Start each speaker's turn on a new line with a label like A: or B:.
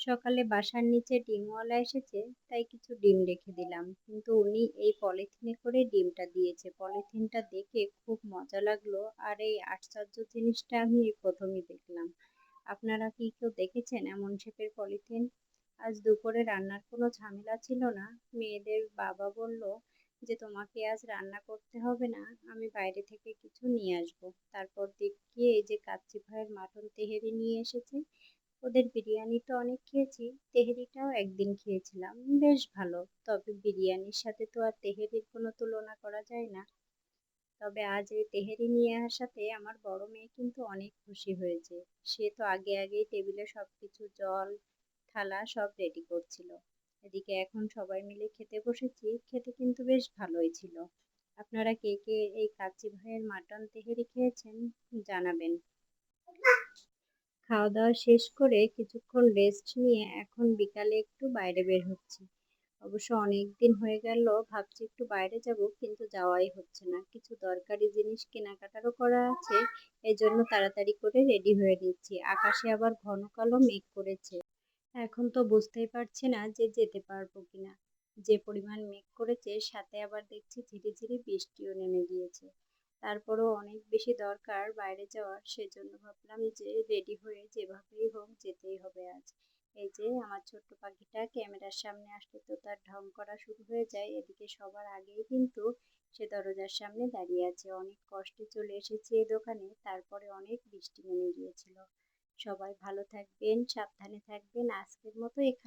A: সকালে বাসার নিচে ডিমওয়ালা এসেছে, তাই কিছু ডিম রেখে দিলাম। কিন্তু উনি এই পলিথিনে করে ডিমটা দিয়েছে। পলিথিনটা দেখে খুব মজা লাগলো, আর এই আশ্চর্য জিনিসটা আমি এই প্রথমই দেখলাম। আপনারা কি কেউ দেখেছেন এমন শেপের পলিথিন? আজ দুপুরে রান্নার কোনো ঝামেলা ছিল না। মেয়েদের বাবা বলল যে তোমাকে আজ রান্না করতে হবে না, আমি বাইরে থেকে কিছু নিয়ে আসবো। তারপর দেখি এই যে কাচ্চি ভাইয়ের মাটন তেহেরি নিয়ে এসেছে। ওদের বিরিয়ানি তো অনেক খেয়েছি, তেহেরিটাও একদিন খেয়েছিলাম, বেশ ভালো। তবে বিরিয়ানির সাথে তো আর তেহেরির কোনো তুলনা করা যায় না। তবে আজ এই তেহেরি নিয়ে আসাতে আমার বড় মেয়ে কিন্তু অনেক খুশি হয়েছে। সে তো আগে আগেই টেবিলে সবকিছু জল, থালা সব রেডি করছিল। এদিকে এখন সবাই মিলে খেতে বসেছি, খেতে কিন্তু বেশ ভালোই ছিল। আপনারা কে কে এই কাচ্চি ভাইয়ের মাটন তেহেরি খেয়েছেন জানাবেন। খাওয়া দাওয়া শেষ করে কিছুক্ষণ রেস্ট নিয়ে এখন বিকালে একটু বাইরে বের হচ্ছি। অবশ্য অনেক দিন হয়ে গেল, ভাবছি একটু বাইরে যাব, কিন্তু যাওয়াই হচ্ছে না। কিছু দরকারি জিনিস কেনাকাটারও করা আছে, এই জন্য তাড়াতাড়ি করে রেডি হয়ে নিচ্ছি। আকাশে আবার ঘন কালো মেঘ করেছে। এখন তো বুঝতেই পারছি না যে যেতে পারবো কিনা। যে পরিমাণ মেঘ করেছে, সাথে আবার দেখছি ধীরে ধীরে বৃষ্টিও নেমে গিয়েছে। তারপরেও অনেক বেশি দরকার বাইরে যাওয়ার, সেজন্য ভাবলাম যে রেডি হয়ে যেভাবেই হোক যেতেই হবে আজ। এই যে আমার ছোট্ট পাখিটা ক্যামেরার সামনে আসলে তো তার ঢং করা শুরু হয়ে যায়। এদিকে সবার আগেই কিন্তু সে দরজার সামনে দাঁড়িয়ে আছে। অনেক কষ্টে চলে এসেছি এই দোকানে, তারপরে অনেক বৃষ্টি নেমে গিয়েছিল। সবাই ভালো থাকবেন, সাবধানে থাকবেন। আজকের মতো এখানে